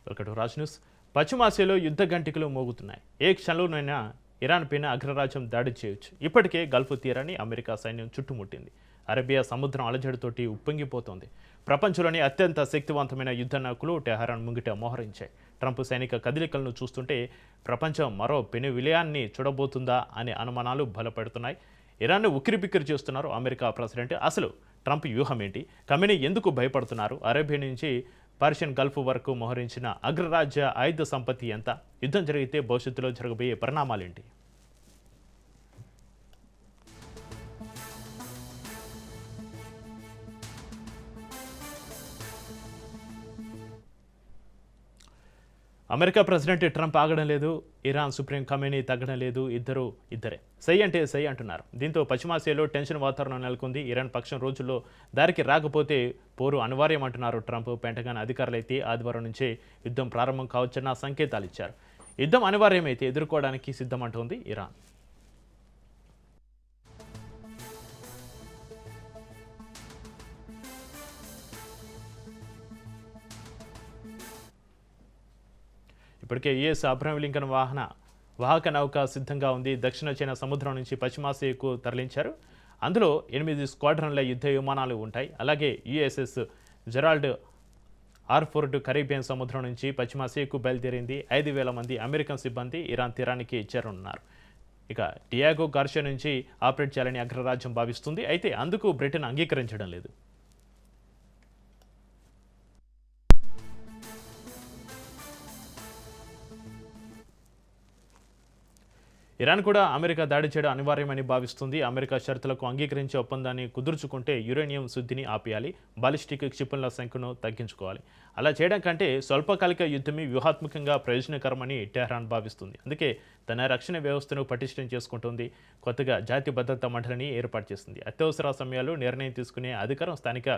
Welcome to Raj news. పశ్చిమాసియాలో యుద్ధ గంటికలు మోగుతున్నాయి. ఏ క్షణంలోనైనా Iran పైన అగ్రరాజ్యం దాడి చేయొచ్చు. ఇప్పటికే గల్ఫ్ తీరాన్ని అమెరికా సైన్యం చుట్టుముట్టింది. అరేబియా సముద్రం అలజడితోటి ఉప్పొంగిపోతోంది. ప్రపంచంలోని అత్యంత శక్తివంతమైన యుద్ధ నాయకులు టెహరాన్ ముంగిట మోహరించాయి. ట్రంప్ సైనిక కదలికలను చూస్తుంటే ప్రపంచం మరో పెను విలయాన్ని చూడబోతుందా అనే అనుమానాలు బలపడుతున్నాయి. ఇరాన్ను ఉక్కిరిబిక్కిరి చేస్తున్నారు అమెరికా ప్రెసిడెంట్. అసలు ట్రంప్ వ్యూహం ఏంటి? ఖమేనీ ఎందుకు భయపడుతున్నారు? అరేబియా నుంచి పర్షియన్ గల్ఫ్ వరకు మోహరించిన అగ్రరాజ్య ఆయుధ సంపత్తి ఎంత? యుద్ధం జరిగితే భవిష్యత్తులో జరగబోయే పరిణామాలేంటి? అమెరికా ప్రెసిడెంట్ ట్రంప్ ఆగడం లేదు, ఇరాన్ సుప్రీం ఖమేనీ తగ్గడం లేదు. ఇద్దరే సై అంటే సై అంటున్నారు. దీంతో పశ్చిమాసియాలో టెన్షన్ వాతావరణం నెలకొంది. ఇరాన్ పక్షం రోజుల్లో దారికి రాకపోతే పోరు అనివార్యం అంటున్నారు ట్రంప్. పెంటగాన్ అధికారులైతే ఆదివారం నుంచే యుద్ధం ప్రారంభం కావచ్చన్న సంకేతాలు ఇచ్చారు. యుద్ధం అనివార్యమైతే ఎదుర్కోవడానికి సిద్ధమంటోంది ఇరాన్. ఇప్పటికే యుఎస్ అబ్రహం లింకన్ వాహక నౌక సిద్ధంగా ఉంది. దక్షిణ చైనా సముద్రం నుంచి పశ్చిమాసియాకు తరలించారు. అందులో 8 స్క్వాడ్రన్ల యుద్ధ విమానాలు ఉంటాయి. అలాగే యుఎస్ఎస్ జెరాల్డ్ ఆర్ఫోర్డ్ కరీబియన్ సముద్రం నుంచి పశ్చిమాసియాకు బయలుదేరింది. 5,000 మంది అమెరికన్ సిబ్బంది ఇరాన్ తీరానికి చేరున్నారు. ఇక డియాగో గార్షియా నుంచి ఆపరేట్ చేయాలని అగ్రరాజ్యం భావిస్తుంది. అయితే అందుకు బ్రిటన్ అంగీకరించడం లేదు. ఇరాన్ కూడా అమెరికా దాడి చేయడం అనివార్యమని భావిస్తుంది. అమెరికా షరతులకు అంగీకరించే ఒప్పందాన్ని కుదుర్చుకుంటే యురేనియం శుద్ధిని ఆపేయాలి, బాలిస్టిక్ క్షిపణుల సంఖ్యను తగ్గించుకోవాలి. అలా చేయడం కంటే స్వల్పకాలిక యుద్ధమే వ్యూహాత్మకంగా ప్రయోజనకరమని టెహ్రాన్ భావిస్తుంది. అందుకే తన రక్షణ వ్యవస్థను పటిష్టం చేసుకుంటుంది. కొత్తగా జాతీయ భద్రతా మండలిని ఏర్పాటు చేసింది. అత్యవసర సమయాల్లో నిర్ణయం తీసుకునే అధికారం స్థానిక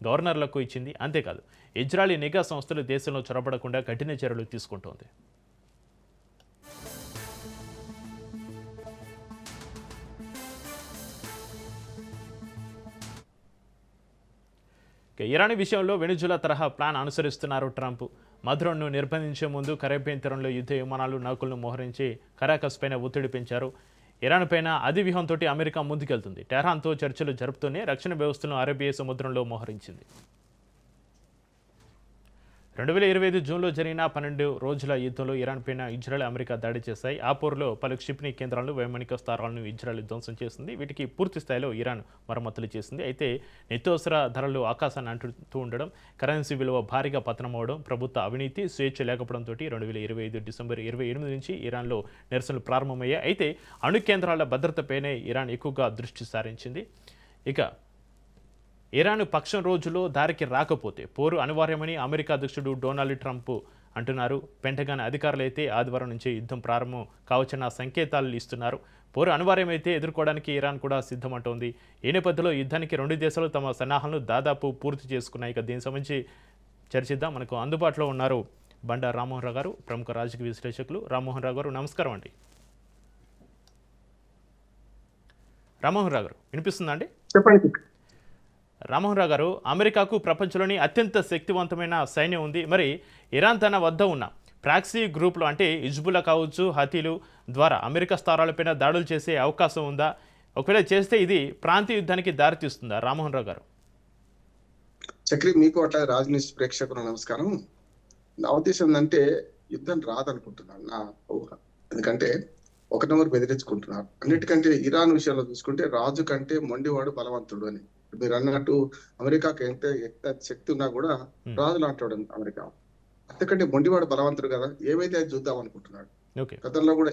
గవర్నర్లకు ఇచ్చింది. అంతేకాదు, ఇజ్రాయలీ నిఘా సంస్థలు దేశంలో చొరబడకుండా కఠిన చర్యలు తీసుకుంటోంది. ఇరాన్ విషయంలో వెనిజులా తరహా ప్లాన్ అనుసరిస్తున్నారు ట్రంప్. మధురను నిర్బంధించే ముందు కరేబియన్ తీరంలో యుద్ధ విమానాలు నౌకలను మోహరించి కరాకస్ పైన ఒత్తిడి పెంచారు. ఇరాన్ పైన అదే వ్యూహంతో అమెరికా ముందుకెళ్తుంది. టెహ్రాన్తో చర్చలు జరుపుతూనే రక్షణ వ్యవస్థను అరేబియా సముద్రంలో మోహరించింది. 2025 జూన్లో జరిగిన 12 రోజుల యుద్ధంలో ఇరాన్ పైన ఇజ్రాయెల్, అమెరికా దాడి చేశాయి. ఆ పోరులో పలు క్షిపణి కేంద్రాలను, వైమానిక స్థావరాలను ఇజ్రాయెల్ ధ్వంసం చేసింది. వీటికి పూర్తి స్థాయిలో ఇరాన్ మరమ్మతులు చేసింది. అయితే నిత్యావసర ధరలు ఆకాశాన్ని అంటుతూ ఉండడం, కరెన్సీ విలువ భారీగా పతనమవడం, ప్రభుత్వ అవినీతి, స్వేచ్ఛ లేకపోవడంతో 2025 డిసెంబర్ 28 నుంచి ఇరాన్లో నిరసనలు ప్రారంభమయ్యాయి. అయితే అణు కేంద్రాల భద్రతపైనే ఇరాన్ ఎక్కువగా దృష్టి సారించింది. ఇక ఇరాన్ పక్షం రోజుల్లో దారికి రాకపోతే పోరు అనివార్యమని అమెరికా అధ్యక్షుడు డొనాల్డ్ ట్రంప్ అంటున్నారు. పెంటగాన్ అధికారులైతే ఆదివారం నుంచి యుద్ధం ప్రారంభం కావచ్చన్న సంకేతాలు ఇస్తున్నారు. పోరు అనివార్యమైతే ఎదుర్కోవడానికి ఇరాన్ కూడా సిద్ధమంటోంది. ఈ నేపథ్యంలో యుద్ధానికి 2 దేశాలు తమ సన్నాహాలను దాదాపు పూర్తి చేసుకున్నాయి. ఇక దీనికి సంబంధించి చర్చిద్దాం. మనకు అందుబాటులో ఉన్నారు బండా రామ్మోహన్ రావు గారు, ప్రముఖ రాజకీయ విశ్లేషకులు. రామ్మోహన్ రావు గారు, నమస్కారం అండి. రామ్మోహన్ రావు గారు, వినిపిస్తుందా అండి? చెప్పండి. రామ్మోహన్ రావు గారు, అమెరికాకు ప్రపంచంలోని అత్యంత శక్తివంతమైన సైన్యం ఉంది. మరి ఇరాన్ తన వద్ద ఉన్న ప్రాక్సీ గ్రూపులు అంటే హిజ్బుల్లా కావచ్చు, హతీలు ద్వారా అమెరికా స్థావరాలపైన దాడులు చేసే అవకాశం ఉందా? ఒకవేళ చేస్తే ఇది ప్రాంతీయ యుద్ధానికి దారితీస్తుందా? రామ్మోహన్ రావు గారు. చక్రి, మీకు అట్లా రాజనీతి ప్రేక్షకులు నమస్కారం. నా ఉద్దేశం ఏంటంటే యుద్ధం రాదనుకుంటున్నాను, నా ఊహ. ఎందుకంటే ఒకరినొకరు బెదిరించుకుంటున్నారు. అన్నిటికంటే ఇరాన్ విషయంలో చూసుకుంటే రాజు కంటే మొండివాడు బలవంతుడు అని మీరు అన్నట్టు అమెరికాకి ఎంత శక్తి ఉన్నా కూడా రాజు లాంటాడు అమెరికా. అంతకంటే మొండివాడు బలవంతుడు కదా, ఏవైతే అది చూద్దాం అనుకుంటున్నాడు. గతంలో కూడా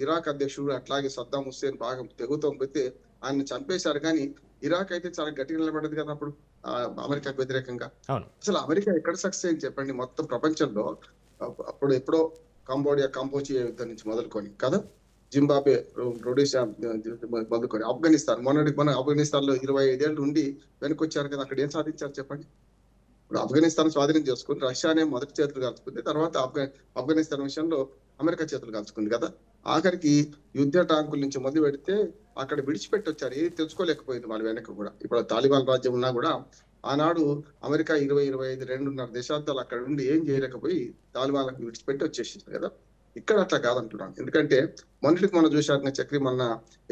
ఇరాక్ అధ్యక్షుడు అట్లాగే సద్దాం హుస్సేన్ బాగా తెగుతో పెడితే ఆయన చంపేశారు. కానీ ఇరాక్ అయితే చాలా గట్టిగా నిలబడదు కదా అప్పుడు అమెరికాకు వ్యతిరేకంగా. అసలు అమెరికా ఎక్కడ సక్సెస్ అయింది చెప్పండి మొత్తం ప్రపంచంలో? అప్పుడు ఎప్పుడో కంబోజియా యుద్ధం నుంచి మొదలుకొని కదా, జింబాబే, రొడీషియా మొదలుకొని మన ఆఫ్ఘనిస్తాన్ లో 25 ఏళ్ళు ఉండి వెనుకొచ్చారు కదా. అక్కడ ఏం సాధించారు చెప్పండి? ఇప్పుడు ఆఫ్ఘనిస్తాన్ స్వాధీనం చేసుకుని రష్యానే మొదటి చేతులు కాల్చుకుంది. తర్వాత ఆఫ్ఘనిస్తాన్ విషయంలో అమెరికా చేతులు కాల్చుకుంది కదా. ఆఖరికి యుద్ధ టాంకుల నుంచి మొదలు పెడితే అక్కడ విడిచిపెట్టి వచ్చారు. ఏది తెచ్చుకోలేకపోయింది వాళ్ళ వెనక కూడా. ఇప్పుడు తాలిబాన్ రాజ్యం ఉన్నా కూడా ఆనాడు అమెరికా 20-25 2.5 దశాబ్దాలు అక్కడ ఉండి ఏం చేయలేకపోయి తాలిబాన్లకు విడిచిపెట్టి వచ్చేసింది కదా. ఇక్కడ అట్లా కాదంటున్నాను. ఎందుకంటే మొన్నటికి మనం చూశాక చక్రి మొన్న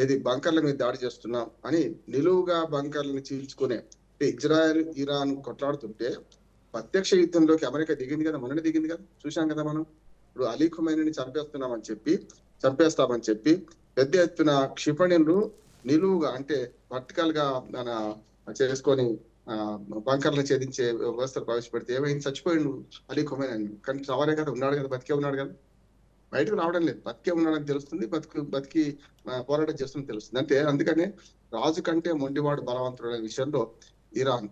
ఏది బంకర్ల మీద దాడి చేస్తున్నాం అని నిలువుగా బంకర్లను చీల్చుకునే ఇజ్రాయెల్ ఇరాన్ కొట్లాడుతుంటే ప్రత్యక్ష యుద్ధంలోకి అమెరికా దిగింది కదా, మొన్ననే దిగింది కదా, చూశాం కదా మనం. ఇప్పుడు అలీ ఖుమైనీని చంపేస్తామని చెప్పి పెద్ద ఎత్తున క్షిపణులు నిలువుగా అంటే వర్టికల్ గా మన చేసుకొని బంకర్లను ఛేదించే వ్యవస్థలు ప్రవేశపెడితే ఏమైంది, చచ్చిపోయిండు అలీ ఖుమైనీ. కానీ సవారే కదా, ఉన్నాడు కదా, బతికే ఉన్నాడు కదా, బయటకు రావడం లేదు. బతికే ఉన్నాడని తెలుస్తుంది, బతికి పోరాటం చేస్తుంది తెలుస్తుంది. అంటే అందుకనే రాజు కంటే మొండివాడు బలవంతుడు అనే విషయంలో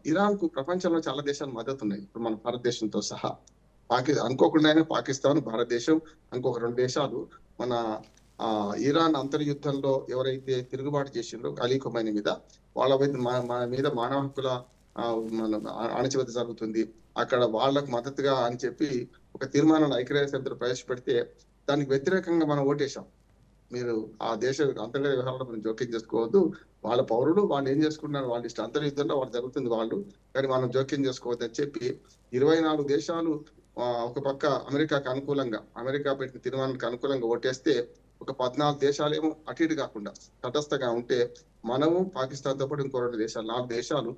ఇరాన్ కు ప్రపంచంలో చాలా దేశాలు మద్దతు ఉన్నాయి. ఇప్పుడు మన భారతదేశంతో సహా అనుకోకుండానే పాకిస్తాన్, భారతదేశం, ఇంకొక 2 దేశాలు మన ఇరాన్ అంతర్యుద్ధంలో ఎవరైతే తిరుగుబాటు చేసిండ్రో అలీ ఖుమైనీ మీద, వాళ్ళ మీద మానవ హక్కుల అణచివేత జరుగుతుంది, అక్కడ వాళ్ళకు మద్దతుగా అని చెప్పి ఒక తీర్మానాన్ని ఐక్యరాజ్య సమితిలో ప్రవేశపెడితే దానికి వ్యతిరేకంగా మనం ఓటేశాం. మీరు ఆ దేశ అంతర్గత వ్యవహారాలను మనం జోక్యం చేసుకోవద్దు, వాళ్ళ పౌరులు వాళ్ళు ఏం చేసుకుంటున్నారు, వాళ్ళ ఇష్టం, అంతర్యుద్ధంలో వాళ్ళు జరుగుతుంది వాళ్ళు, కానీ మనం జోక్యం చేసుకోవద్దు అని చెప్పి 24 దేశాలు ఒక పక్క అమెరికాకు అనుకూలంగా, అమెరికా పెట్టిన తీర్మానానికి అనుకూలంగా ఓటేస్తే ఒక 14 దేశాలేమో అటు ఇటు కాకుండా తటస్థగా ఉంటే మనము పాకిస్తాన్ తో పాటు ఇంకో 2 దేశాలు 4 దేశాలు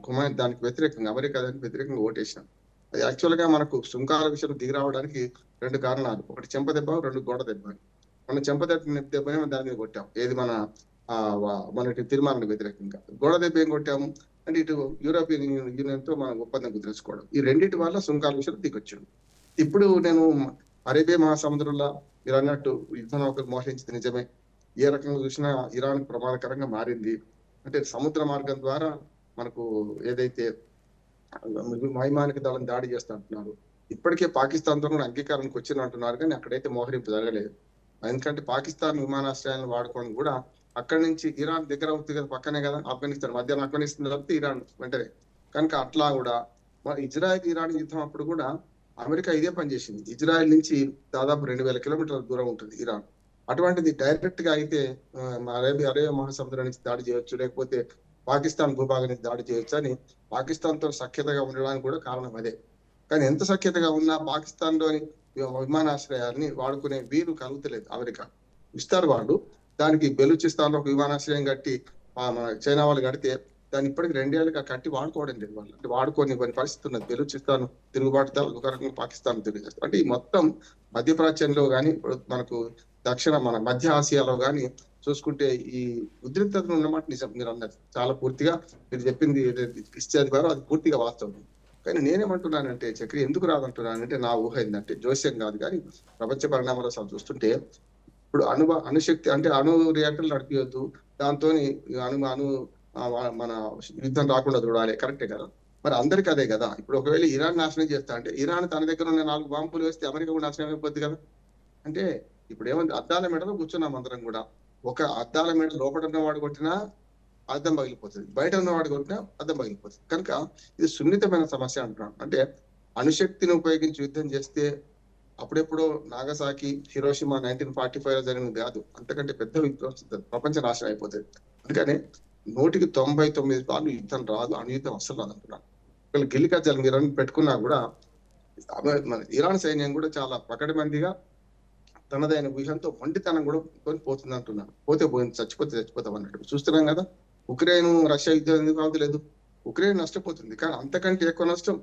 ఖుమైనీ దానికి వ్యతిరేకంగా, అమెరికా దానికి వ్యతిరేకంగా ఓటేసాం. అది యాక్చువల్ గా మనకు సుంకాల విషయం దిగి రావడానికి 2 కారణాలు, ఒకటి చెంప దెబ్బ, 2 గోడ దెబ్బ. మనం చెంప దెబ్బ దాని మీద కొట్టాం, ఏది మన తీర్మానానికి వ్యతిరేకంగా. గోడ దెబ్బ ఏం కొట్టాము అంటే ఇటు యూరోపియన్ యూనియన్ తో మనం ఒప్పందం కుదుర్చుకోవడం. ఈ రెండింటి వల్ల సుంకాల విషయం దిగొచ్చాడు. ఇప్పుడు నేను అరేబియా మహాసముద్రంలో మీరు అన్నట్టు యుద్ధ నౌకలు మోహరించింది నిజమే. ఏ రకంగా చూసినా ఇరాన్ ప్రమాదకరంగా మారింది. అంటే సముద్ర మార్గం ద్వారా మనకు ఏదైతే వైమానిక దళం దాడి చేస్తా అంటున్నారు, ఇప్పటికే పాకిస్తాన్ తో కూడా అంగీకారానికి వచ్చిన అంటున్నారు, కానీ అక్కడైతే మోహరింపు జరగలేదు. ఎందుకంటే పాకిస్తాన్ విమానాశ్రయాలను వాడుకోవడం కూడా అక్కడి నుంచి ఇరాన్ దగ్గర అవుతుంది కదా, పక్కనే కదా, ఆఫ్ఘనిస్తాన్ మధ్యాహ్నం ఆఫ్ఘనిస్తాన్ తప్పితే ఇరాన్ వెంటనే. కనుక అట్లా కూడా ఇజ్రాయెల్ ఇరాన్ యుద్ధం అప్పుడు కూడా అమెరికా ఇదే పని చేసింది. ఇజ్రాయెల్ నుంచి దాదాపు 2000 కిలోమీటర్ల దూరం ఉంటుంది ఇరాన్. అటువంటిది డైరెక్ట్ గా అయితే అరేబియా మహాసముద్రం నుంచి దాడి చేయొచ్చు, లేకపోతే పాకిస్తాన్ భూభాగం నుంచి దాడి చేయొచ్చు అని పాకిస్తాన్ తో సఖ్యతగా ఉండడానికి కూడా కారణం అదే. కానీ ఎంత సఖ్యతగా ఉన్నా పాకిస్తాన్ లోని విమానాశ్రయాల్ని వాడుకునే వీలు కలుగుతలేదు. అమెరికా ఇస్తారు వాళ్ళు, దానికి బెలూచిస్తాన్ లో ఒక విమానాశ్రయం కట్టి మన చైనా వాళ్ళు కడితే దాన్ని ఇప్పటికి 2 ఏళ్ళుగా కట్టి వాడుకోవడం లేదు వాళ్ళు. అంటే వాడుకొని పరిస్థితి ఉన్నది. బెలూచిస్తాన్ తిరుగుబాటుదారులు ఒక రకంగా పాకిస్తాన్ తిరిగేస్తారు. అంటే ఈ మొత్తం మధ్యప్రాచ్యంలో గాని, మనకు మన మధ్య ఆసియాలో గాని చూసుకుంటే ఈ ఉద్రిక్తతను ఉన్నమాట నిజం. మీరు అన్నది చాలా పూర్తిగా మీరు చెప్పింది ఇచ్చేది వారు అది పూర్తిగా వాస్తవం. కానీ నేనేమంటున్నానంటే చక్రి, ఎందుకు రాదంటున్నానంటే నా ఊహ ఏంటంటే జోస్యం కాదు, కానీ ప్రపంచ పరిణామాలు అసలు చూస్తుంటే ఇప్పుడు అణుశక్తి అంటే అణు రియాక్టర్లు నడిపియొద్దు, దాంతో మన యుద్ధం రాకుండా చూడాలి, కరెక్టే కదా. మరి అందరికి అదే కదా. ఇప్పుడు ఒకవేళ ఇరాన్ నాశనం చేస్తా అంటే ఇరాన్ తన దగ్గర ఉన్న 4 బాంబులు వేస్తే అమెరికా కూడా నాశనం అయిపోద్ది కదా. అంటే ఇప్పుడు ఏమంది, అద్దాల మెడలో కూర్చున్నాం అందరం కూడా, ఒక అద్దాల మెడ లోపల ఉన్నవాడు కొట్టినా అద్దం పగిలిపోతుంది, బయట ఉన్నవాడు కొట్టినా అద్దం పగిలిపోతుంది. కనుక ఇది సున్నితమైన సమస్య అంటున్నాను. అంటే అణుశక్తిని ఉపయోగించి యుద్ధం చేస్తే అప్పుడెప్పుడో నాగసాకి, హిరోషిమా 1945 జరిగినది కాదు, అంతకంటే పెద్ద యుద్ధం, ప్రపంచ నాశనం అయిపోతుంది. అందుకని 199 సార్లు యుద్ధం రాదు, అణుయుద్ధం అస్సలు రాదంటున్నాను. ఒకవేళ గిల్లికజ్జాలు మీరు పెట్టుకున్నా కూడా మన ఇరాన్ సైన్యం కూడా చాలా పకడ్బందీగా తనదైన వ్యూహంతో మొండితనం కూడా పోతుంది అంటున్నాను. పోయింది, చచ్చిపోతాం అన్నట్టు చూస్తున్నాం కదా. ఉక్రెయిన్ రష్యా యుద్ధం ఎందుకు అవలేదు, ఉక్రెయిన్ నష్టపోతుంది, కానీ అంతకంటే ఎక్కువ నష్టం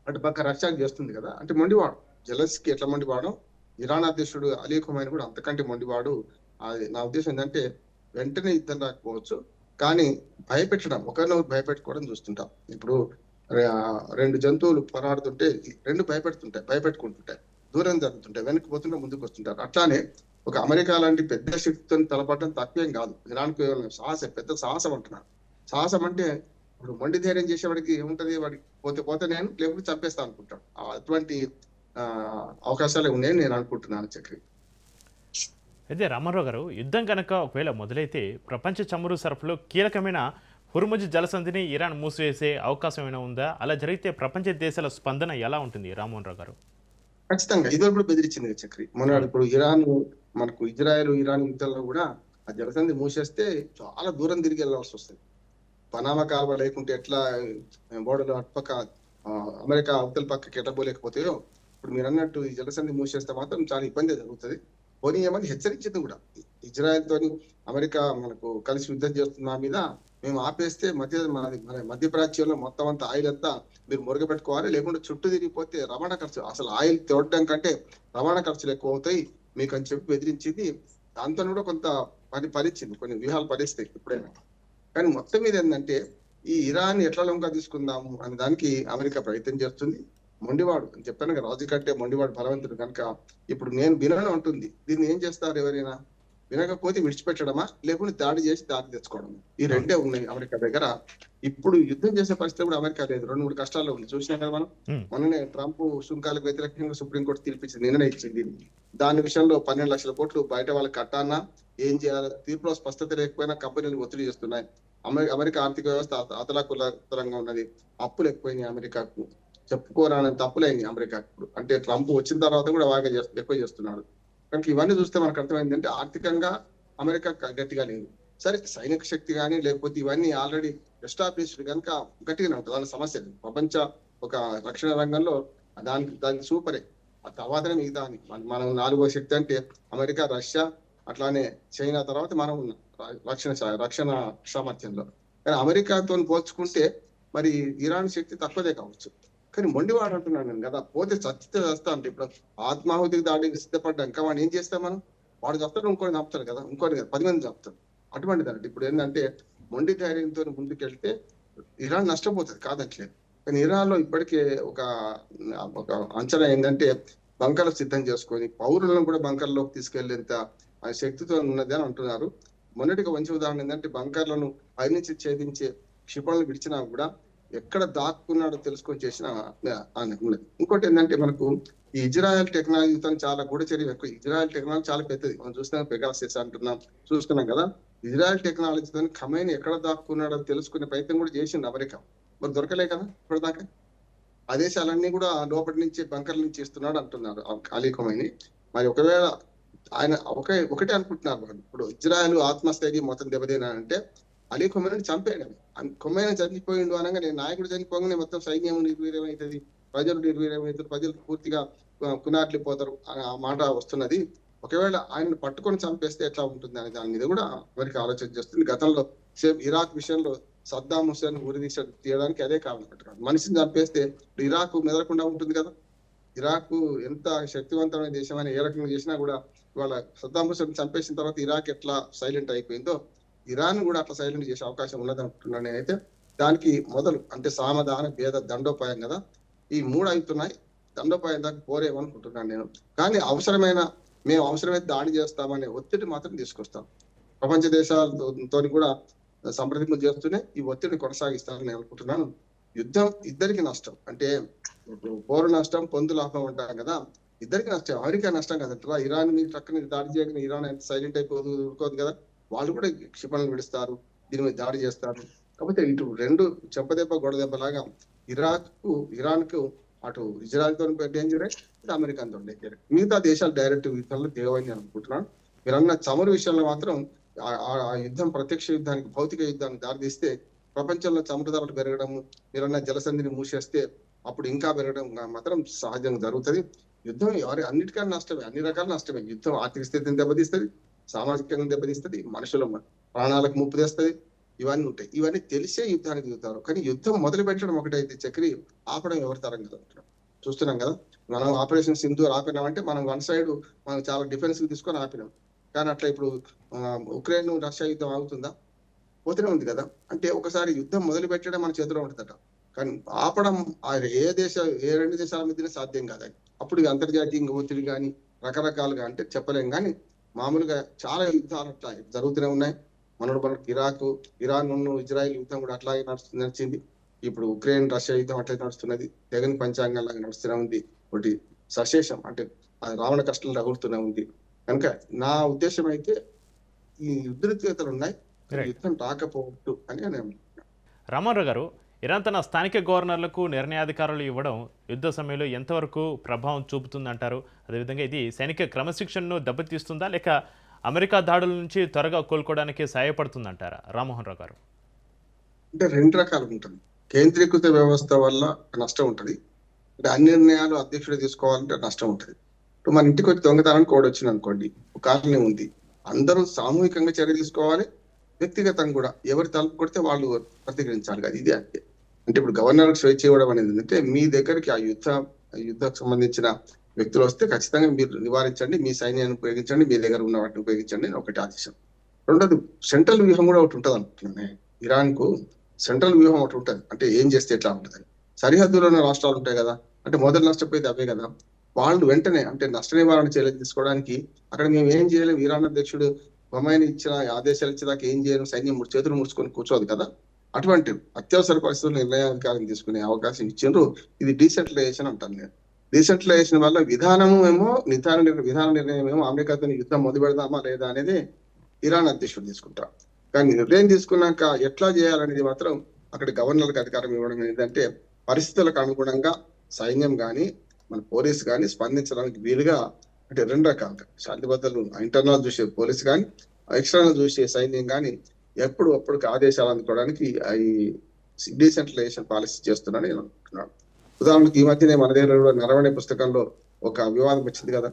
అటు పక్క రష్యా చేస్తుంది కదా. అంటే మొండివాడు జెలెన్స్కీ ఎట్లా మొండివాడు, ఇరాన్ అధ్యక్షుడు అలీ ఖుమైనీ కూడా అంతకంటే మొండివాడు. అది నా ఉద్దేశం ఏంటంటే వెంటనే యుద్ధం రాకపోవచ్చు, కానీ భయపెట్టడం, ఒకరినొకరు భయపెట్టుకోవడం చూస్తుంటాం. ఇప్పుడు 2 జంతువులు పోరాడుతుంటే 2 భయపెట్టుకుంటుంటాయి, దూరం జరుగుతుంటాయి, వెనక్కి పోతుంటే ముందుకు వస్తుంటారు. అట్లానే ఒక అమెరికా లాంటి పెద్ద శక్తితో తలపడడం తక్కువేం కాదు. ఇరాన్కు సాహసం, పెద్ద సాహసం అంటున్నాను. సాహసం అంటే ఇప్పుడు మొండి ధైర్యం చేసేవాడికి ఏముంటది, వాడికి పోతే నేను లేకపోతే చంపేస్తా అనుకుంటాడు. అటువంటి అవకాశాలు ఉన్నాయని నేను అనుకుంటున్నాను చక్రి. అయితే రామారావు గారు, యుద్ధం కనుక ఒకవేళ మొదలైతే ప్రపంచ చమురు సరఫరాలో కీలకమైన హుర్ముజ్ జలసంధిని ఇరాన్ మూసివేసే అవకాశం ఏమైనా ఉందా? అలా జరిగితే ప్రపంచ దేశాల స్పందన ఎలా ఉంటుంది రామ్మోహన్ రావు గారు? ఖచ్చితంగా ఇది కూడా బెదిరించింది చక్రి. మన ఇప్పుడు మనకు ఇజ్రాయెల్ ఇరాన్ యుద్ధంలో కూడా ఆ జలసంధి మూసేస్తే చాలా దూరం తిరిగి వెళ్ళాల్సి వస్తుంది. పనామా కాలువ లేకుంటే ఎట్లా బోర్డర్లు అటుపక్క ఆ, అమెరికా అవతల పక్కకి ఎట్లా పోలేకపోతాయో ఇప్పుడు మీరు అన్నట్టు ఈ జలసంధి మూసేస్తే మాత్రం చాలా ఇబ్బంది జరుగుతుంది. పోనీ ఏమని హెచ్చరించింది కూడా, ఇజ్రాయెల్ తోని అమెరికా మనకు కలిసి యుద్ధం చేస్తున్న మా మీద మేము ఆపేస్తే మన మధ్యప్రాచ్యంలో మొత్తం అంతా ఆయిల్ అంతా మీరు మురగబెట్టుకోవాలి, లేకుంటే చుట్టూ తిరిగిపోతే రవాణా ఖర్చు, అసలు ఆయిల్ తోడడం కంటే రవాణా ఖర్చులు ఎక్కువ అవుతాయి మీకు అని చెప్పి బెదిరించింది. దాంతో కూడా కొంత ఫలించింది, కొన్ని వ్యూహాలు ఫలిస్తాయి ఎప్పుడైనా. కానీ మొత్తం మీద ఏంటంటే ఈ ఇరాన్ ఎట్లా లొంగ తీసుకుందాము అనే దానికి అమెరికా ప్రయత్నం చేస్తుంది. మొండివాడు అని చెప్పాను కదా, రాజు కంటే మొండివాడు బలవంతుడు కనుక ఇప్పుడు నేను వినను అంటుంది. దీన్ని ఏం చేస్తారు ఎవరైనా? వినకపోతే విడిచిపెట్టడమా, లేకుంటే దాడి చేసి దాడి తెచ్చుకోవడం, ఈ రెండే ఉన్నాయి అమెరికా దగ్గర. ఇప్పుడు యుద్ధం చేసే పరిస్థితి కూడా అమెరికా లేదు, 2-3 కష్టాల్లో ఉంది. చూసినాం కదా మనం. మొన్ననే ట్రంప్ సుంకాలకు వ్యతిరేకంగా సుప్రీంకోర్టు తీర్పిచ్చింది, నిర్ణయం ఇచ్చింది. దాని విషయంలో 12 లక్షల కోట్లు బయట వాళ్ళకి కట్టానా, ఏం చేయాలి, తీర్పులో స్పష్టత లేకపోయినా కంపెనీలు ఒత్తిడి చేస్తున్నాయి. అమెరికా ఆర్థిక వ్యవస్థ అతలాకుతలంగా ఉన్నది, అప్పులు ఎక్కువైనాయి అమెరికాకు, చెప్పుకోరానంత అప్పులైంది అమెరికా. ఇప్పుడు అంటే ట్రంప్ వచ్చిన తర్వాత కూడా బాగా ఎక్కువ చేస్తున్నాడు. కనుక ఇవన్నీ చూస్తే మనకు అర్థమైంది అంటే ఆర్థికంగా అమెరికా గట్టిగా లేదు. సరే సైనిక శక్తి కానీ లేకపోతే ఇవన్నీ ఆల్రెడీ ఎస్టాబ్లిష్డ్ కనుక గట్టిగానే ఉంటుంది, దాని సమస్య లేదు. ప్రపంచ ఒక రక్షణ రంగంలో దానికి సూపరే. ఆ తర్వాతనే మిగతా మనం 4వ శక్తి అంటే అమెరికా, రష్యా, అట్లానే చైనా తర్వాత మనం ఉన్నాం రక్షణ సామర్థ్యంలో. కానీ అమెరికాతో పోల్చుకుంటే మరి ఇరాన్ శక్తి తక్కువదే కావచ్చు. కానీ మొండివాడు అంటున్నాను నేను కదా, పోతే చచ్చితే చేస్తా అంటే ఇప్పుడు ఆత్మాహుతికి దాడికి సిద్ధపడ్డా ఇంకా వాడు ఏం చేస్తాం మనం? వాడు చస్తాడు, ఇంకోటి చంపుతాడు కదా, ఇంకోటి కదా 10 మంది చంపుతాడు. అటువంటిది అంటే ఇప్పుడు ఏంటంటే మొండి ధైర్యంతో ముందుకెళ్తే ఇరాన్ నష్టపోతుంది కాదట్లేదు. కానీ ఇరాన్ లో ఇప్పటికే ఒక ఒక అంచనా ఏంటంటే బంకర్లు సిద్ధం చేసుకొని పౌరులను కూడా బంకర్లోకి తీసుకెళ్లేంత శక్తితో ఉన్నది అని అంటున్నారు. మొన్నటిగా మంచి ఉదాహరణ ఏంటంటే బంకర్లను పైనుంచి ఛేదించే క్షిపణులు విడిచినా కూడా ఎక్కడ దాక్కున్నాడో తెలుసుకొని చేసిన ఉన్నది. ఇంకోటి ఏంటంటే మనకు ఈ ఇజ్రాయెల్ టెక్నాలజీతో చాలా గూఢచర్యం ఎక్కువ. ఇజ్రాయెల్ టెక్నాలజీ చాలా పెద్దది, మనం చూస్తున్నాం, పెగాసస్ అంటున్నాం, చూస్తున్నాం కదా. ఇజ్రాయెల్ టెక్నాలజీతో ఖమేని ఎక్కడ దాక్కున్నాడో తెలుసుకునే ప్రయత్నం కూడా చేసింది అమెరికా, మరి దొరకలే కదా ఇప్పటిదాకా. ఆదేశాలన్నీ కూడా లోపటి నుంచి బంకర్ల నుంచి ఇస్తున్నాడు అంటున్నారు అలీ ఖమేని. మరి ఒకవేళ ఆయన ఒకటే అనుకుంటున్నారు వాళ్ళు, ఇప్పుడు ఇజ్రాయెల్ ఆత్మస్థైర్యం మొత్తం దెబ్బతినానంటే అలీ ఖమేని చంపేయడం. ఖమేని చనిపోయిండు అనగా నేను నాయకుడు చనిపోగానే మొత్తం సైన్యం నిర్వీర్యమవుతుంది, ప్రజలు నిర్వీర్యమవుతారు, ప్రజలు పూర్తిగా కునార్లిపోతారు ఆ మాట వస్తున్నది. ఒకవేళ ఆయనను పట్టుకొని చంపేస్తే ఎట్లా ఉంటుంది అనే దాని మీద కూడా అమెరికా ఆలోచన చేస్తుంది. గతంలో సేమ్ ఇరాక్ విషయంలో సద్దాం హుసేన్ ఉరి తీయడానికి అదే కారణం అంటున్నాడు. మనిషిని చంపేస్తే ఇరాక్ మెదలకుండా ఉంటుంది కదా. ఇరాక్ ఎంత శక్తివంతమైన దేశం అని ఏ రకంగా చేసినా కూడా ఇవాళ సద్దాం హుసేన్ చంపేసిన తర్వాత ఇరాక్ ఎట్లా సైలెంట్ అయిపోయిందో ఇరాన్ కూడా అట్లా సైలెంట్ చేసే అవకాశం ఉన్నది అంటున్నాను నేనైతే. దానికి మొదలు అంటే సామధాన భేద దండోపాయం కదా, ఈ 3 అవుతున్నాయి. దండోపాయం దాకా పోరేమనుకుంటున్నాను నేను. కానీ మేము అవసరమైతే దాడి చేస్తామనే ఒత్తిడి మాత్రం తీసుకొస్తాం. ప్రపంచ దేశాలతో కూడా సంప్రదింపులు చేస్తూనే ఈ ఒత్తిడిని కొనసాగిస్తానని నేను అనుకుంటున్నాను. యుద్ధం ఇద్దరికి నష్టం, అంటే పోరు నష్టం పొందు లాభం అంటాం కదా, ఇద్దరికి నష్టం. అమెరికా నష్టం కదంటారా, ఇరాన్ మీద చక్కని దాడి చేయకుండా ఇరాన్ ఎంత సైలెంట్ అయిపోదు ఊరుకోదు కదా, వాళ్ళు కూడా క్షిపణులు విడుస్తారు, దీని మీద దాడి చేస్తారు. కాకపోతే ఇటు 2 చెంపదెబ్బ గొడదెబ్బ లాగా ఇరాన్ కు అటు ఇజ్రాయెల్ తో డేంజరే, ఇటు అమెరికాతో డేంజరే. మిగతా దేశాలు డైరెక్ట్ యుద్ధంలో దిగవని అనుకుంటున్నాను. మీరన్న చమురు విషయంలో మాత్రం ఆ యుద్ధం ప్రత్యక్ష యుద్ధానికి, భౌతిక యుద్ధానికి దారితీస్తే ప్రపంచంలో చమురు ధరలు పెరగడము, మీరన్న జలసంధిని మూసేస్తే అప్పుడు ఇంకా పెరగడం మాత్రం సహజంగా జరుగుతుంది. యుద్ధం అన్నిటికన్నా నష్టమే, అన్ని రకాల నష్టమే. యుద్ధం ఆర్థిక స్థితిని దెబ్బతీస్తుంది, సామాజికంగా దెబ్బతీస్తుంది, మనుషుల ప్రాణాలకు ముప్పు తెస్తుంది, ఇవన్నీ ఉంటాయి. ఇవన్నీ తెలిసే యుద్ధానికి దిగుతారు. కానీ యుద్ధం మొదలు పెట్టడం ఒకటైతే చక్రి, ఆపడం ఎవరి తరం కదా చూస్తున్నాం కదా. మనం ఆపరేషన్ సింధూర్ ఆపినామంటే మనం వన్ సైడ్ మనం చాలా డిఫెన్స్ తీసుకొని ఆపినాం. కానీ అట్లా ఇప్పుడు ఉక్రెయిన్ రష్యా యుద్ధం ఆగుతుందా? పోతూనే ఉంది కదా. అంటే ఒకసారి యుద్ధం మొదలు పెట్టడం మన చేతిలో ఉంటుందట, కానీ ఆపడం ఏ 2 దేశాల మధ్యనే సాధ్యం కాదు. అప్పుడు అంతర్జాతీయంగా ఒత్తిడి కానీ రకరకాలుగా అంటే చెప్పలేం. కానీ మామూలుగా చాలా యుద్ధాలు అట్లా జరుగుతూనే ఉన్నాయి. మనకు ఇరాన్ ఇజ్రాయెల్ యుద్ధం కూడా అట్లాగే నడిచింది. ఇప్పుడు ఉక్రెయిన్ రష్యా యుద్ధం అట్లే నడుస్తున్నది, తెగని పంచాంగంలాగా నడుస్తూనే ఉంది. ఒకటి సశేషం అంటే రావణ కష్టాలు రగులుతూనే ఉంది. కనుక నా ఉద్దేశం అయితే ఈ ఉద్రిక్తతలు ఉన్నాయి, యుద్ధం రాకపోవచ్చు అని నేను. రామారావు గారు, ఇరాన్ తన స్థానిక గవర్నర్లకు నిర్ణయాధికారాలు ఇవ్వడం యుద్ధ సమయంలో ఎంతవరకు ప్రభావం చూపుతుందంటారు? అదేవిధంగా ఇది సైనిక క్రమశిక్షణను దెబ్బతీస్తుందా, లేక అమెరికా దాడుల నుంచి త్వరగా కోలుకోవడానికి సహాయపడుతుందంటారా రామ్మోహన్ రావు గారు? అంటే రెండు రకాలు ఉంటుంది. కేంద్రీకృత వ్యవస్థ వల్ల నష్టం ఉంటుంది. అంటే అన్ని నిర్ణయాలు అధ్యక్షుడు తీసుకోవాలంటే నష్టం ఉంటుంది. ఇప్పుడు మన ఇంటికి వచ్చి దొంగతనానికి కోడ్ వచ్చింది అనుకోండి, ఒక కాలనీ ఉంది, అందరూ సామూహికంగా చర్య తీసుకోవాలి, వ్యక్తిగతంగా కూడా ఎవరు తలుపు కొడితే వాళ్ళు ప్రతిఘటించాలి కదా, ఇది అంతే. అంటే ఇప్పుడు గవర్నర్ స్వేచ్ఛ ఇవ్వడం అనేది ఏంటంటే మీ దగ్గరికి ఆ యుద్ధకు సంబంధించిన వ్యక్తులు వస్తే ఖచ్చితంగా మీరు నివారించండి, మీ సైన్యాన్ని ఉపయోగించండి, మీ దగ్గర ఉన్న వాటిని ఉపయోగించండి అని ఒకటి ఆదేశం. రెండోది సెంట్రల్ వ్యూహం కూడా ఒకటి ఉంటుంది అనుకుంటున్నాను. ఇరాన్ కు సెంట్రల్ వ్యూహం ఒకటి ఉంటుంది, అంటే ఏం చేస్తే ఎట్లా ఉంటుంది. సరిహద్దులో ఉన్న రాష్ట్రాలు ఉంటాయి కదా, అంటే మొదటి నష్టపోయేది అవే కదా. వాళ్ళు వెంటనే అంటే నష్ట నివారణ చర్యలు తీసుకోవడానికి అక్కడ మేము ఏం చేయలేము, ఇరాన్ అధ్యక్షుడు బొమ్మాయిని ఇచ్చిన ఆదేశాలు ఇచ్చేదాకా ఏం చేయలేము, సైన్యం చేతులు ముడుచుకొని కూర్చోదు కదా. అటువంటి అత్యవసర పరిస్థితుల్లో నిర్ణయాధికారం తీసుకునే అవకాశం ఇచ్చిండ్రు. ఇది డీసెంట్రలైజేషన్ అంటాను నేను. డీసెంట్రలైజేషన్ వల్ల విధానం నిర్ణయం ఏమో అమెరికాతో యుద్ధం మొదలు పెడదామా లేదా అనేది ఇరాన్ అధ్యక్షుడు తీసుకుంటారు. కానీ నిర్ణయం తీసుకున్నాక ఎట్లా చేయాలనేది మాత్రం అక్కడ గవర్నర్కి అధికారం ఇవ్వడం ఏంటంటే పరిస్థితులకు అనుగుణంగా సైన్యం కానీ మన పోలీసు కానీ స్పందించడానికి వీలుగా, అంటే రెండు రకాలుగా శాంతి భద్రతలు ఇంటర్నల్ చూసే పోలీసు కానీ ఎక్స్టర్నల్ చూసే సైన్యం కానీ అప్పటికి ఆదేశాలు అందుకోవడానికి ఈ డీసెంట్రలైజేషన్ పాలసీ చేస్తున్నాను నేను అనుకుంటున్నాను. ఉదాహరణకు ఈ మధ్యనే మన దగ్గర కూడా నరవణి పుస్తకంలో ఒక వివాదం వచ్చింది కదా.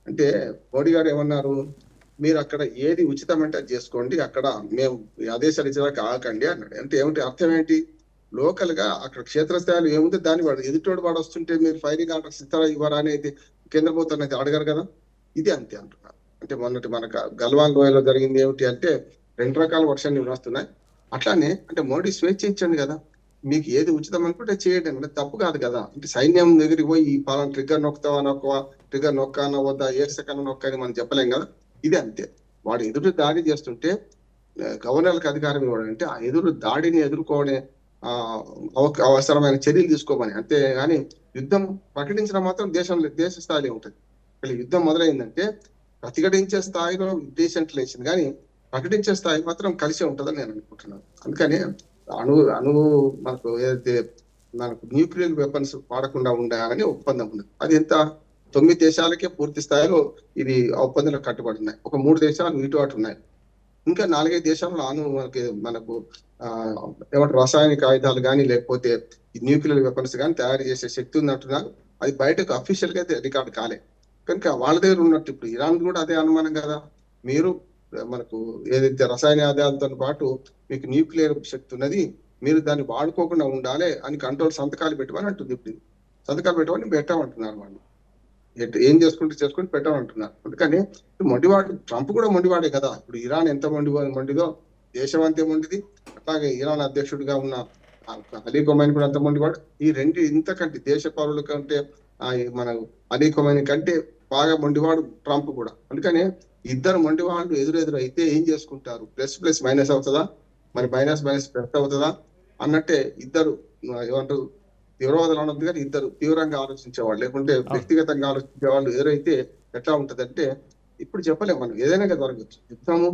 అంటే మోడీ గారు ఏమన్నారు, మీరు అక్కడ ఏది ఉచితం అంటే అది చేసుకోండి, అక్కడ మేము ఆదేశాలు ఇచ్చేదాకా ఆగండి అన్నాడు. అంటే ఏమిటి అర్థం ఏంటి, లోకల్ గా అక్కడ క్షేత్రస్థాయిలో ఏముంది దాన్ని వాడు ఎదుటోడు వాడు వస్తుంటే మీరు ఫైరింగ్ ఆర్డర్స్ ఇస్తారా ఇవ్వరా అనేది కేంద్ర ప్రభుత్వం అనేది అడగారు కదా. ఇది అంతే అంటున్నారు. అంటే మొన్నటి మన గల్వాన్ లోయలో జరిగింది ఏమిటి అంటే రెండు రకాల వర్షాలు వస్తున్నాయి. అట్లానే అంటే మోడీ స్వేచ్ఛ ఇచ్చండి కదా, మీకు ఏది ఉచితం అనుకుంటే చేయండి అంటే తప్పు కాదు కదా. అంటే సైన్యం దగ్గరికి పోయి ఈ పాలన ట్రిగ్గర్ నొక్కుతావా నొక్కవా, ట్రిగ్గర్ నొక్కానా వద్దా, ఏ సెకండ్ నొక్కని మనం చెప్పలేం కదా. ఇది అంతే. వాడు ఎదురు దాడి చేస్తుంటే గవర్నర్లకు అధికారం ఇవ్వడం అంటే ఆ ఎదురు దాడిని ఎదుర్కోవడే అవసరమైన చర్యలు తీసుకోమని, అంతేగాని యుద్ధం ప్రకటించడం మాత్రం దేశ స్థాయిలో ఉంటుంది. యుద్ధం మొదలైందంటే ప్రతిఘటించే స్థాయిలో డీసెంట్రలైజేషన్ కానీ ప్రకటించే స్థాయి మాత్రం కలిసే ఉంటుందని నేను అనుకుంటున్నాను. అందుకని మనకు ఏదైతే మనకు న్యూక్లియర్ వెపన్స్ వాడకుండా ఉండాలని ఒప్పందం ఉంది. అది ఎంత 9 దేశాలకే పూర్తి స్థాయిలో ఇది ఒప్పందంలో కట్టుబడి ఉన్నాయి. ఒక 3 దేశాలు ఇటు అటు ఉన్నాయి. ఇంకా 4-5 దేశాల్లో మనకు ఏమంటారు రసాయనిక ఆయుధాలు కానీ లేకపోతే న్యూక్లియర్ వెపన్స్ కానీ తయారు చేసే శక్తి ఉంది అంటున్నారు. అది బయటకు అఫీషియల్ గా అయితే రికార్డు కాలే. కనుక వాళ్ళ దగ్గర ఉన్నట్టు ఇప్పుడు ఇరాన్ కూడా అదే అనుమానం కదా, మీరు మనకు ఏదైతే రసాయన ఆయుధాలతో పాటు మీకు న్యూక్లియర్ శక్తి ఉన్నది, మీరు దాన్ని వాడుకోకుండా ఉండాలి అని కంట్రోల్ సంతకాలు పెట్టమని అంటుంది. ఇప్పుడు సంతకాలు పెట్టమని పెట్టామంటున్నారు వాళ్ళు. ఏం చేసుకుంటూ పెట్టామంటున్నారు. అందుకని మొండివాడు ట్రంప్ కూడా మొండివాడే కదా. ఇప్పుడు ఇరాన్ ఎంత మొండిదో దేశం అంతే మొండిది. అట్లాగే ఇరాన్ అధ్యక్షుడిగా ఉన్న అలీ ఖొమైనీ కూడా అంత మొండివాడు. ఈ రెండు ఇంతకంటే దేశ పౌరుల కంటే మన అలీ ఖొమైనీ కంటే బాగా మొండివాడు ట్రంప్ కూడా. అందుకని ఇద్దరు మొండివాళ్ళు ఎదురెదురు అయితే ఏం చేసుకుంటారు, ప్లస్ మైనస్ అవుతుందా, మరి మైనస్ ప్లస్ అవుతుందా అన్నట్టే ఇద్దరు ఏమంటారు తీవ్రవాదులు అనొద్దు కానీ ఇద్దరు తీవ్రంగా ఆలోచించేవాళ్ళు, లేకుంటే వ్యక్తిగతంగా ఆలోచించేవాళ్ళు ఎదురైతే ఎట్లా ఉంటదంటే ఇప్పుడు చెప్పలేము మనం, ఏదైనా కదా జరగచ్చు. యుద్ధము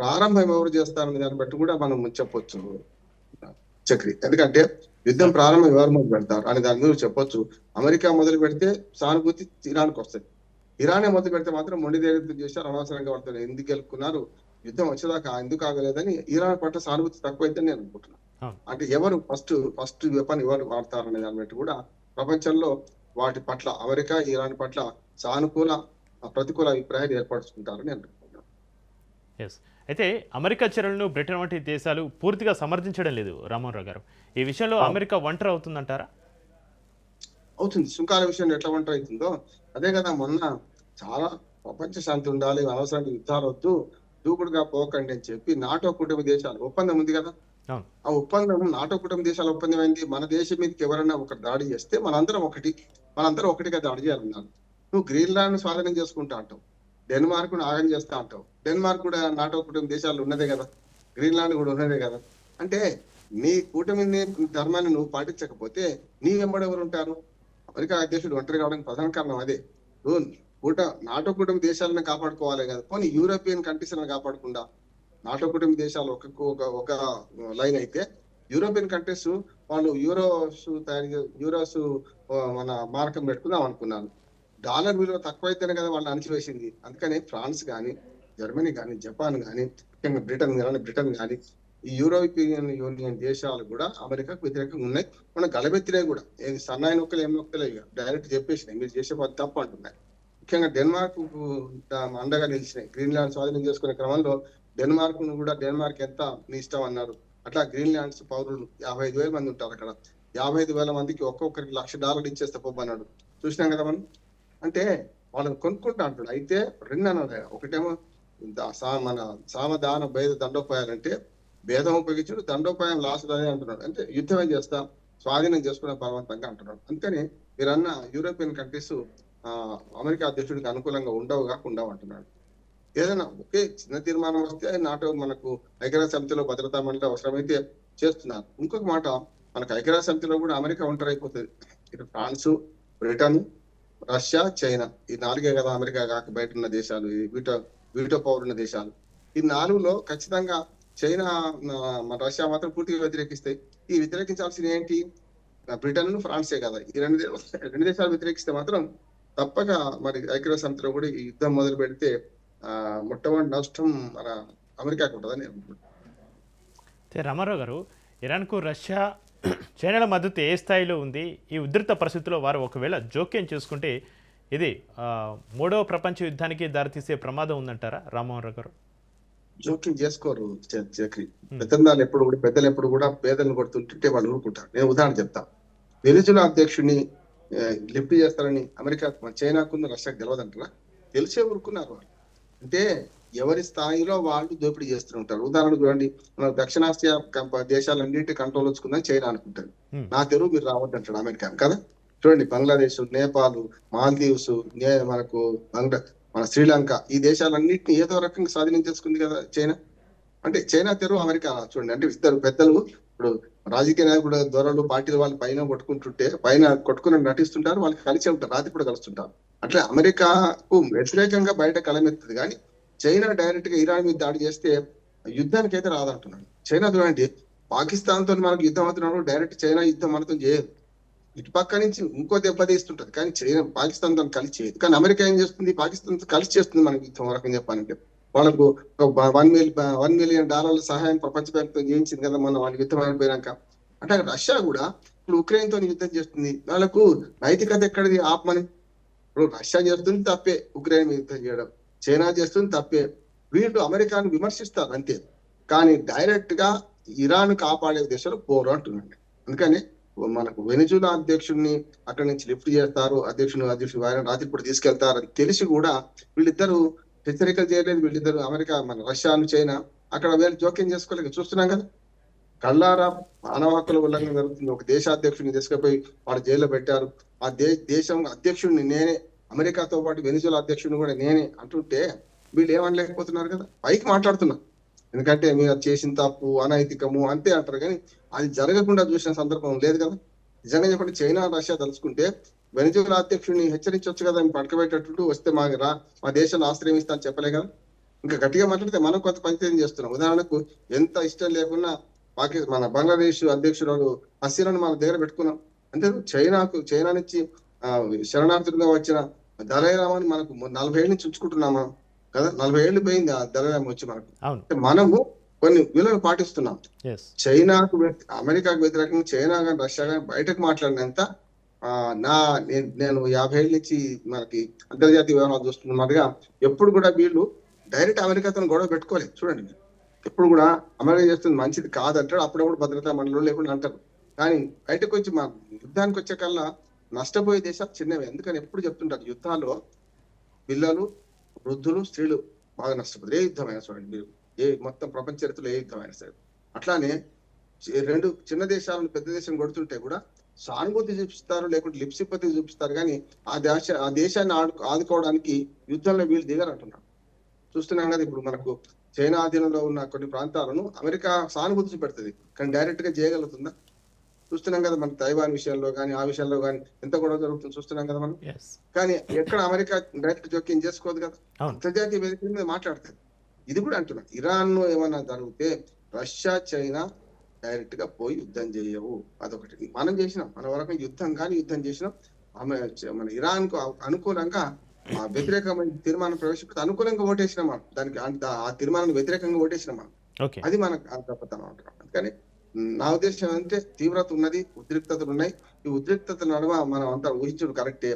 ప్రారంభం ఎవరు చేస్తారనే దాన్ని బట్టి కూడా మనం చెప్పొచ్చు చక్రి. ఎందుకంటే యుద్ధం ప్రారంభం ఎవరు మొదలు పెడతారు అనే దాని మీద చెప్పొచ్చు. అమెరికా మొదలు పెడితే సానుభూతి ఇరాన్కి వస్తుంది, ఇరానే మొదలు పెడితే మాత్రం మొండి ధైర్యం చేశారు, అనవసరంగా వాళ్ళతో ఎందుకు గెలుపుకున్నారు, యుద్ధం వచ్చేదాకా ఎందుకు ఆగలేదని ఇరాన్ పట్ల సానుభూతి తక్కువైందని నేను అనుకుంటున్నాను. అంటే ఎవరు ఫస్ట్ వెపన్ ఎవరు వాడతారనే దాన్ని బట్టి కూడా ప్రపంచంలో వాటి పట్ల అమెరికా ఇరాన్ పట్ల సానుకూల ప్రతికూల అభిప్రాయాలు ఏర్పరచుకుంటారని అనుకుంటున్నాను. అయితే అమెరికా చర్యలను బ్రిటన్ వంటి దేశాలు పూర్తిగా సమర్థించడం లేదు రామ్మోహన్ రావు గారు. ఈ విషయంలో అమెరికా ఒంటరి అవుతుందంటారా? అవుతుంది. సుంకాల విషయంలో ఎట్లా ఒంటరి అవుతుందో అదే కదా. మొన్న చాలా ప్రపంచ శాంతి ఉండాలి, అనవసరంగా యుద్ధాలు వద్దు, దూకుడుగా పోకండి అని చెప్పి నాటో కుటుంబ దేశాలు ఒప్పందం ఉంది కదా. ఆ ఒప్పందం నాటో కుటుంబ దేశాల ఒప్పందం ఏంటి, మన దేశం మీదకి ఎవరైనా ఒక దాడి చేస్తే మనందరం ఒకటిగా దాడి చేయాలన్నారు. నువ్వు గ్రీన్లాండ్ స్వాధీనం చేసుకుంటా అంటావు, డెన్మార్క్ ను ఆగం చేస్తా అంటావు. డెన్మార్క్ కూడా నాటో కుటుంబ దేశాలు ఉన్నదే కదా, గ్రీన్లాండ్ కూడా ఉన్నదే కదా. అంటే నీ కూటమి ధర్మాన్ని నువ్వు పాటించకపోతే నీ వెంబడెవరు ఉంటారు? అమెరికా అధ్యక్షుడు ఒంటరి కావడానికి ప్రధాన కారణం అదే. నాటో కుటుంబ దేశాలను కాపాడుకోవాలి కదా, పోనీ యూరోపియన్ కంట్రీస్ కాపాడకుండా నాటో కుటుంబ దేశాలు ఒక లైన్ అయితే యూరోపియన్ కంట్రీస్ వాళ్ళు యూరోస్ మన మార్కం పెట్టుకుందాం అనుకున్నాను. డాలర్ విలువ తక్కువైతేనే కదా వాళ్ళు అణచివేసింది. అందుకని ఫ్రాన్స్ కానీ జర్మనీ కానీ జపాన్ కానీ ముఖ్యంగా బ్రిటన్ కానీ ఈ యూరోపియన్ యూనియన్ దేశాలు కూడా అమెరికాకు వ్యతిరేకంగా ఉన్నాయి. మనం గలబెత్తినాయి కూడా. ఏది సన్నాయి నొక్కలు ఏం నొక్కలే, ఇక డైరెక్ట్ చెప్పేసినాయి మీరు చేసే పని తప్పు అంటున్నాయి. ముఖ్యంగా డెన్మార్క్ అండగా నిలిచినాయి. గ్రీన్లాండ్ స్వాధీనం చేసుకునే క్రమంలో డెన్మార్క్ ను కూడా, డెన్మార్క్ ఎంత నీ ఇష్టం అన్నారు. అట్లా గ్రీన్లాండ్స్ పౌరులు 55,000 మంది ఉంటారు అక్కడ. 55,000 మందికి ఒక్కొక్కరికి $1,00,000 ఇచ్చేస్తే పోమన్నాడు. చూసినాం కదా మనం. అంటే వాళ్ళని కొనుక్కుంటా అంటాడు. అయితే రెండు అన్నాడు ఆయన. ఒకటేమో మన సామధాన భేద దండోపాయాలంటే భేదం ఉపయోగించాడు, దండోపాయం లాస్ట్ అదే అంటున్నాడు. అంటే యుద్ధమే చేస్తా, స్వాధీనం చేసుకునే బలవంతంగా అంటున్నాడు. అందుకని మీరన్న యూరోపియన్ కంట్రీస్ అమెరికా అధ్యక్షుడికి అనుకూలంగా ఉండవు అంటున్నాడు. ఏదైనా ఒకే చిన్న తీర్మానం వస్తే నాటో మనకు ఐక్యరాజ్య సమితిలో భద్రతా మండలి అవసరమైతే చేస్తున్నారు. ఇంకొక మాట, మనకు ఐక్యరాజ్య సమితిలో కూడా అమెరికా ఒంటరైపోతుంది. ఇటు ఫ్రాన్స్, బ్రిటన్, రష్యా, చైనా, ఈ 4 కదా అమెరికా కాక బయట ఉన్న దేశాలు, వీటో పౌరున్న దేశాలు. ఈ 4లో ఖచ్చితంగా చైనా, మన రష్యా మాత్రం పూర్తిగా వ్యతిరేకిస్తాయి. ఈ వ్యతిరేకించాల్సిన ఏంటి? బ్రిటన్, ఫ్రాన్సే కదా. ఈ రెండు దేశాలు వ్యతిరేకిస్తే మాత్రం తప్పక మరి ఐక్యరాజ్య సమితిలో కూడా ఈ యుద్ధం మొదలు పెడితే మొట్టమొదటి నష్టం మన అమెరికాకు ఉంటుందని నేను అనుకుంటున్నాను. రామారావు గారు, ఇరాన్కు రష్యా, చైనాల మద్దతు ఏ స్థాయిలో ఉంది? ఈ ఉధృత పరిస్థితుల్లో వారు ఒకవేళ జోక్యం చేసుకుంటే ఇది 3వ ప్రపంచ యుద్ధానికి దారితీసే ప్రమాదం ఉందంటారా రామారావు గారు? జోక్యం చేసుకోరు చక్రి. పెద్దలు ఎప్పుడు కూడా పేదలను కొడుతుంటే వాళ్ళు ఊరుకుంటారు. నేను ఉదాహరణ చెప్తా. వెనిజులా అధ్యక్షుడిని లిఫ్ట్ చేస్తారని అమెరికా, చైనాకు, రష్యాకు తెలియదంటారా? తెలిసే ఊరుకున్నారు వాళ్ళు. అంటే ఎవరి స్థాయిలో వాళ్ళు దోపిడీ చేస్తుంటారు. ఉదాహరణ చూడండి, మన దక్షిణాసియా దేశాలన్నింటి కంట్రోల్ వచ్చుకుందని చైనా అనుకుంటారు. నా తెరువు మీరు రావద్దంటాడు అమెరికా కదా. చూడండి, బంగ్లాదేశ్, నేపాల్, మాల్దీవ్స్, మనకు మన శ్రీలంక, ఈ దేశాలన్నింటినీ ఏదో రకంగా స్వాధీనం చేసుకుంది కదా చైనా. అంటే చైనా తెరువు అమెరికా చూడండి. అంటే ఇద్దరు పెద్దలు, ఇప్పుడు రాజకీయ నాయకుడు, దొరలు, పార్టీల వాళ్ళు పైన కొట్టుకుని నటిస్తుంటారు. వాళ్ళకి కలిసే ఉంటారు, రాత్రి కూడా కలుస్తుంటారు. అట్లా అమెరికాకు వ్యతిరేకంగా బయట కలమెత్తుంది. కానీ చైనా డైరెక్ట్ గా ఇరాన్ మీద దాడి చేస్తే యుద్ధానికి అయితే రాదంటున్నాడు. చైనా చూడండి, పాకిస్తాన్ తో మనకు యుద్ధం అవుతున్నప్పుడు డైరెక్ట్ చైనా యుద్ధం మనతో చేయదు. ఇటు పక్క నుంచి ఇంకో దెబ్బ తీస్తుంటది. కానీ చైనా పాకిస్తాన్ తో కలిసి చేయదు. కానీ అమెరికా ఏం చేస్తుంది? పాకిస్తాన్ తో కలిసి చేస్తుంది మనకి యుద్ధం. రకం చెప్పాలంటే వాళ్ళకు $1 మిలియన్ సహాయం ప్రపంచ బ్యాంక్ తో చేయించింది కదా మన వాళ్ళు యుద్ధం అయిపోయినాక. అంటే రష్యా కూడా ఇప్పుడు ఉక్రెయిన్ తో యుద్ధం చేస్తుంది. వాళ్ళకు నైతికత ఎక్కడిది? ఆపమని. ఇప్పుడు రష్యా చేస్తుంది తప్పే, ఉక్రెయిన్ మీద యుద్ధం చేయడం. చైనా చేస్తుంది తప్పే. వీళ్ళు అమెరికాను విమర్శిస్తారు అంతే. కానీ డైరెక్ట్ గా ఇరాన్ కాపాడే దేశాలు పోరు అంటున్నాడు. అందుకని మనకు వెనిజులా అధ్యక్షుడిని అక్కడి నుంచి లిఫ్ట్ చేస్తారు, అధ్యక్షుడు రాత్రిపూట తీసుకెళ్తారని తెలిసి కూడా వీళ్ళిద్దరు హెచ్చరికలు చేయలేదు. వీళ్ళిద్దరు అమెరికా, మన రష్యాను, చైనా అక్కడ వీళ్ళు జోక్యం చేసుకోలేక చూస్తున్నాం కదా. కళ్ళారా మానవ హక్కుల ఉల్లంఘన జరుగుతుంది. ఒక దేశాధ్యక్షుడిని తీసుకుపోయి వాళ్ళు జైల్లో పెట్టారు. ఆ దేశం అధ్యక్షుడిని నేనే, అమెరికాతో పాటు వెనిజులా అధ్యక్షుడిని కూడా నేనే అంటుంటే వీళ్ళు ఏమనలేకపోతున్నారు కదా. పైకి మాట్లాడుతున్నారు, ఎందుకంటే మీరు చేసిన తప్పు, అనైతికము అంతే అంటారు. కానీ అది జరగకుండా చూసిన సందర్భం లేదు కదా. నిజంగా చెప్పండి, చైనా, రష్యా తలుచుకుంటే వెనిజులా అధ్యక్షుడిని హెచ్చరించవచ్చు కదా. పడకబెట్టేటట్టు వస్తే మా దేశాన్ని ఆశ్రయిస్తా అని చెప్పలే కదా. ఇంకా గట్టిగా మాట్లాడితే మనం కొంత పనితీరు చేస్తున్నాం. ఉదాహరణకు ఎంత ఇష్టం లేకున్నా మన బంగ్లాదేశ్ అధ్యక్షురాలు హసీనాను మన దగ్గర పెట్టుకున్నాం. అంటే చైనా నుంచి శరణార్థులుగా వచ్చిన దళైలామాని మనకు 40 ఏళ్ళ నుంచి ఉంచుకుంటున్నాం మనం కదా. 40 ఏళ్ళు పోయింది ఆ దళైలామా వచ్చి మనకు. మనము కొన్ని విలువలు పాటిస్తున్నాం. చైనాకు, అమెరికాకు వ్యతిరేకంగా చైనా కానీ రష్యా కానీ బయటకు మాట్లాడినంత నేను 50 ఏళ్ళ నుంచి మనకి అంతర్జాతీయ వ్యవహారాలు చూస్తున్నట్టుగా ఎప్పుడు కూడా వీళ్ళు డైరెక్ట్ అమెరికాతో గొడవ పెట్టుకోలేదు. చూడండి, ఎప్పుడు కూడా అమెరికా చేస్తుంది మంచిది కాదంటాడు, అప్పుడప్పుడు భద్రతా మండలిలో లేకుండా అంటారు. కానీ బయటకు వచ్చి మా యుద్ధానికి వచ్చే కల్లా నష్టపోయే దేశాలు చిన్నవి. ఎందుకని ఎప్పుడు చెప్తుంటారు, యుద్ధాల్లో పిల్లలు, వృద్ధులు, స్త్రీలు బాగా నష్టపోతారు. ఏ యుద్ధమైనా చూడండి మీరు, మొత్తం ప్రపంచ చరిత్రలో ఏ యుద్ధమైనా సరే. అట్లానే 2 చిన్న దేశాలను పెద్ద దేశం కొడుతుంటే కూడా సానుభూతి చూపిస్తారు, లేకుంటే లిప్సిపతి చూపిస్తారు. కానీ ఆ దేశాన్ని ఆదుకోవడానికి యుద్ధంలో వీళ్ళు దిగారంటున్నారు. చూస్తున్నాం కదా. ఇప్పుడు మనకు చైనా ఆధీనంలో ఉన్న కొన్ని ప్రాంతాలను అమెరికా సానుభూతి చూపెడుతుంది, కానీ డైరెక్ట్ గా చేయగలుగుతుందా? చూస్తున్నాం కదా. మన తైవాన్ విషయంలో కానీ ఆ విషయంలో కానీ ఎంత గొడవ జరుగుతుంది చూస్తున్నాం కదా మనం. కానీ ఎక్కడ అమెరికా డైరెక్ట్ జోక్యం చేసుకోదు కదా, అంతర్జాతీయ వేదిక మీద మాట్లాడుతుంది. ఇది కూడా అంటున్నాను, ఇరాన్ ఏమన్నా జరిగితే రష్యా, చైనా డైరెక్ట్ గా పోయి యుద్ధం చేయవు. అదొకటి మనం చేసినాం. మన వరకు యుద్ధం చేసినాం. మన ఇరాన్ కు అనుకూలంగా వ్యతిరేకమైన తీర్మానం ప్రవేశపెడితే అనుకూలంగా ఓటేసినాం. దానికి ఆ తీర్మానానికి వ్యతిరేకంగా ఓటేసినాం. ఓకే. అది మన గొప్పతనం అంటున్నాం. అందుకని నా ఉద్దేశం అంటే తీవ్రత ఉన్నది, ఉద్రిక్తతలు ఉన్నాయి. ఈ ఉద్రిక్తతల నడుమ మనం అంతా ఊహించడం కరెక్టే.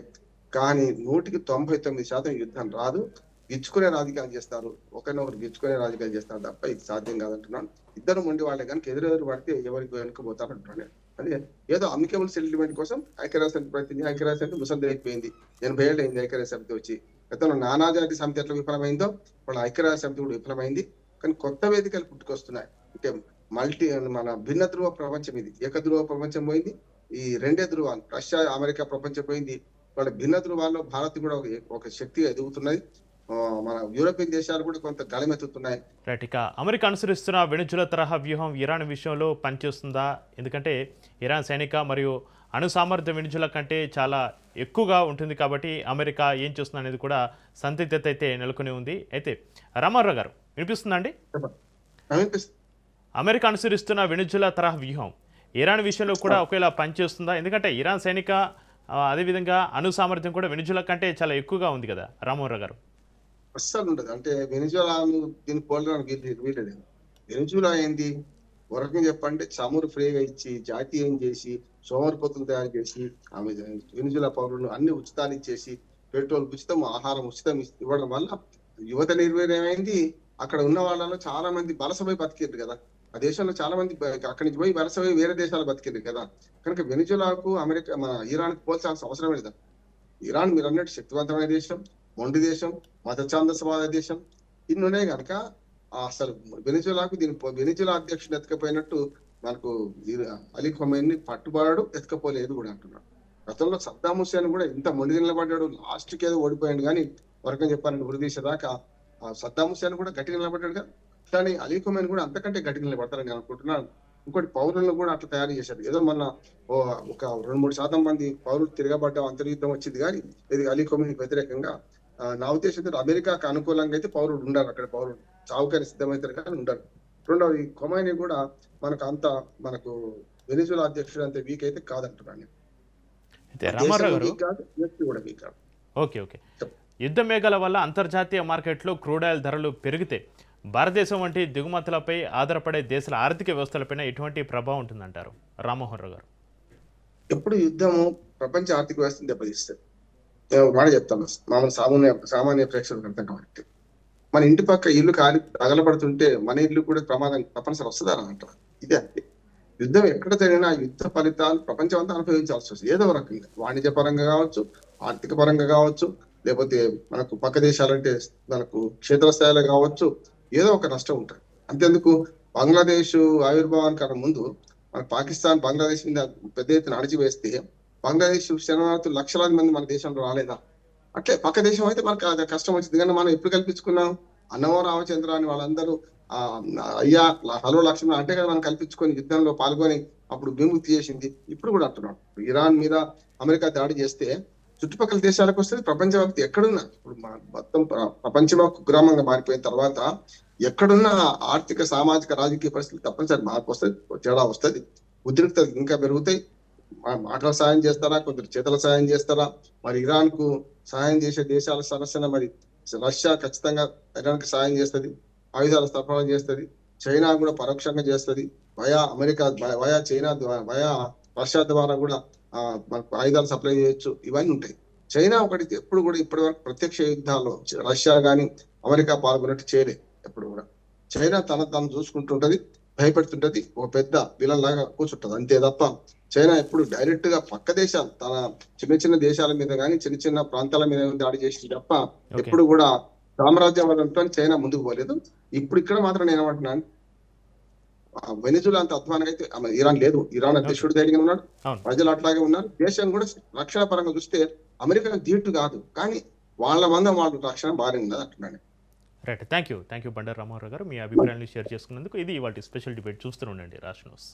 కానీ 100% యుద్ధం రాదు. గిచ్చుకునే రాజకీయాలు చేస్తారు. ఒకరినొకరు గిచ్చుకునే రాజకీయాలు చేస్తారు తప్ప ఇది సాధ్యం కాదంటున్నాను. ఇద్దరు మొండి వాళ్ళే కనుక ఎదురెదురు పడితే ఎవరికి వెనుకపోతారు అంటున్నాను నేను. అదే ఏదో అమికబుల్ సెటిల్మెంట్ కోసం ఐక్యరాజ్య సమితి ప్రయత్నించి ఐక్యరాజ్య సమితి ముసలిదైపోయింది. 80 ఏళ్ళు అయింది ఐక్యరాజ్య సమితి వచ్చి. గతంలో నానాజాతి సమితి ఎట్లా విఫలమైందో వాళ్ళ ఐక్యరాజ్య సమితి కూడా విఫలమైంది. కానీ కొత్త వేదికలు పుట్టుకొస్తున్నాయి. అంటే మల్టీ మన భిన్న ధ్రువ ప్రపంచం ఇది. ఏకధ్రువ ప్రపంచం పోయింది. ఈ రెండే ధ్రువాలు రష్యా, అమెరికా ప్రపంచం పోయింది. వాళ్ళ భిన్న ధ్రువాల్లో భారత్ కూడా ఒక శక్తిగా ఎదుగుతున్నది. మన యూరోపియన్ దేశాలు కూడా కొంత గళమెత్తుతున్నాయి. రైట్. ఇక అమెరికా అనుసరిస్తున్న వెనుజులా తరహా వ్యూహం ఇరాన్ విషయంలో పనిచేస్తుందా? ఎందుకంటే ఇరాన్ సైనిక మరియు అణు సామర్థ్యం వెనుజులా కంటే చాలా ఎక్కువగా ఉంటుంది కాబట్టి అమెరికా ఏం చేస్తుంది అనేది కూడా సందిగ్ధత అయితే నెలకొని ఉంది. అయితే రామారావు గారు వినిపిస్తుందండి? అనిపిస్తుంది. అమెరికా అనుసరిస్తున్న వెనుజులా తరహా వ్యూహం ఇరాన్ విషయంలో కూడా ఒకవేళ పనిచేస్తుందా? ఎందుకంటే ఇరాన్ సైనిక అదేవిధంగా అణు సామర్థ్యం కూడా వెనుజులా కంటే చాలా ఎక్కువగా ఉంది కదా రామారావు గారు? అస్సలు ఉండదు. అంటే వెనిజులాను దీన్ని పోలడానికి వీలేదు. వెనిజులా ఏంది ఒక రకంగా చెప్పంటే చమురు ఫ్రీగా ఇచ్చి జాతీయం చేసి సోమరిపోతులు తయారు చేసి ఆమె వెనిజులా పౌరులు అన్ని ఉచితాలు ఇచ్చేసి పెట్రోల్ ఉచితం, ఆహారం ఉచితం ఇవ్వడం వల్ల యువత నిర్వీర్యమైంది. అక్కడ ఉన్న వాళ్ళలో చాలా మంది వలసపోయి బతికిరు కదా. ఆ దేశంలో చాలా మంది అక్కడి నుంచి పోయి వలసపోయి వేరే దేశాలు బతికిరు కదా. కనుక వెనిజులాకు అమెరికా మన ఇరాన్ పోల్చాల్సిన అవసరం లేదు. ఇరాన్ మీరు అన్నట్టు శక్తివంతమైన దేశం, మొండి దేశం, మత ఛాందసవాద దేశం ఇన్ని ఉన్నాయి కనుక అసలు వెనిజులాకు వెనిజులా అధ్యక్షుడు ఎత్తుకపోయినట్టు మనకు అలీ ఖొమైనీ పట్టుబడాడు, ఎత్తుకపోలేదు కూడా అంటున్నాడు. గతంలో సద్దాం హుస్సేన్ కూడా ఇంత మొండి నిలబడ్డాడు, లాస్ట్ కి ఏదో ఓడిపోయాడు. కానీ వరకం చెప్పాను ఉరిదీశ దాకా సద్దాం హుస్సేన్ కూడా గట్టిగా నిలబడ్డాడు కదా. కానీ అలీ ఖొమైనీ కూడా అంతకంటే గట్టిగా నిలబడతారని నేను అనుకుంటున్నాను. ఇంకోటి పౌరులను కూడా అట్లా తయారు చేశారు. ఏదో మొన్న ఒక 2-3% మంది పౌరులు తిరగబడ్డ అంతర్యుద్ధం వచ్చింది కానీ ఇది అలీ ఖొమైనీకి వ్యతిరేకంగా. నా ఉద్దేశంతో అమెరికాకు అనుకూలంగా అయితే పౌరులు ఉండాలి. అక్కడ పౌరులు చావుకని సిద్ధమవుతారు కానీ ఉండరు. రెండవది ఖొమైనీ కూడా మనకు వెనిజులా అధ్యక్షుడు అంతే వీక్ అయితే కాదంటున్నాను. అయితే రామారావు గారు కూడా వీక్ కాదు. ఓకే. ఓకే. యుద్ధ మేఘాల వల్ల అంతర్జాతీయ మార్కెట్లో క్రూడ్ ఆయిల్ ధరలు పెరిగితే భారతదేశం వంటి దిగుమతులపై ఆధారపడే దేశాల ఆర్థిక వ్యవస్థలపైన ఎటువంటి ప్రభావం ఉంటుందంటారు రామ్మోహన్ రావు గారు? ఎప్పుడు యుద్ధము ప్రపంచ ఆర్థిక వ్యవస్థను దెబ్బతీస్తుంది. నేను ఒక మాట చెప్తాను, సామాన్య ప్రేక్షకులకు అర్థం కాబట్టి. మన ఇంటి పక్క ఇల్లు కాలి తగలబడుతుంటే మన ఇల్లు కూడా ప్రమాదం తప్పనిసరి వస్తుందా అంటారు. ఇదే అంతే. యుద్ధం ఎక్కడ జరిగినా యుద్ధ ఫలితాలు ప్రపంచం అంతా అనుభవించాల్సి వస్తుంది. ఏదో రకంగా వాణిజ్య పరంగా కావచ్చు, ఆర్థిక పరంగా కావచ్చు, లేకపోతే మనకు పక్క దేశాలంటే మనకు క్షేత్రస్థాయిలో కావచ్చు, ఏదో ఒక నష్టం ఉంటుంది. అంతేందుకు బంగ్లాదేశ్ ఆవిర్భావానికి ముందు మన పాకిస్తాన్ బంగ్లాదేశ్ మీద పెద్ద ఎత్తున అణచివేస్తే బంగ్లాదేశ్ శరణార్థులు లక్షలాది మంది మన దేశంలో రాలేదా? అట్లే పక్క దేశం అయితే మనకు అది కష్టం వచ్చింది. కానీ మనం ఎప్పుడు కల్పించుకున్నాం? అన్నమో రామచంద్ర అని వాళ్ళందరూ అయ్యా హలో లక్ష్మణ అంటే కదా మనం కల్పించుకొని యుద్ధంలో పాల్గొని అప్పుడు విముక్తి చేసింది. ఇప్పుడు కూడా అంటున్నాం. ఇరాన్ మీద అమెరికా దాడి చేస్తే చుట్టుపక్కల దేశాలకు వస్తుంది. ప్రపంచవ్యాప్తి ఎక్కడున్నా ఇప్పుడు మొత్తం ప్రపంచంలో కుగ్రామంగా మారిపోయిన తర్వాత ఎక్కడున్నా ఆర్థిక, సామాజిక, రాజకీయ పరిస్థితులు తప్పనిసరి మార్పు వస్తుంది, తేడా వస్తుంది. ఉద్రిక్తత ఇంకా పెరుగుతాయి. మాటల సాయం చేస్తారా, కొందరు చేతుల సాయం చేస్తారా? మరి ఇరాన్ కు సాయం చేసే దేశాల సమస్యన మరి రష్యా ఖచ్చితంగా ఇరాన్ కి సాయం చేస్తుంది, ఆయుధాల సరఫరా చేస్తుంది. చైనా కూడా పరోక్షంగా చేస్తుంది. Via America, via China, via Russia ద్వారా కూడా మనకు ఆయుధాలు సప్లై చేయొచ్చు. ఇవన్నీ ఉంటాయి. చైనా ఒకటి ఎప్పుడు కూడా ఇప్పటి వరకు ప్రత్యక్ష యుద్ధాల్లో రష్యా గాని అమెరికా పాల్గొన్నట్టు చేయలేదు. ఎప్పుడు కూడా చైనా తను చూసుకుంటుంటది, భయపెడుతుంటది, ఒక పెద్ద విలన్ లాగా కూర్చుంటది అంతే తప్ప చైనా ఎప్పుడు డైరెక్ట్ గా పక్క దేశాలు తన చిన్న చిన్న దేశాల మీద కానీ చిన్న చిన్న ప్రాంతాల మీద దాడి చేసింది తప్ప ఎప్పుడు కూడా సామ్రాజ్యవాదంతో చైనా ముందుకు పోలేదు. ఇప్పుడు ఇక్కడ మాత్రం నేను ఏమంటున్నాను, వెనిజులా అంత అధ్వానంగా అయితే ఇరాన్ లేదు. ఇరాన్ అధ్యక్షుడు ధైర్యంగా ఉన్నాడు, ప్రజలు అట్లాగే ఉన్నారు. దేశం కూడా రక్షణ పరంగా చూస్తే అమెరికా ధీటు కాదు, కానీ వాళ్ళ మందం వాళ్ళ రక్షణ బాగానే ఉన్నది అంటున్నాను. Right. Thank you Bandaru Ramarao garu. మీ అభిప్రాయాన్ని షేర్ చేసుకున్నందుకు. ఇది ఇవాళ స్పెషల్ డిబేట్. చూస్తూ ఉండండి రాజ్ న్యూస్.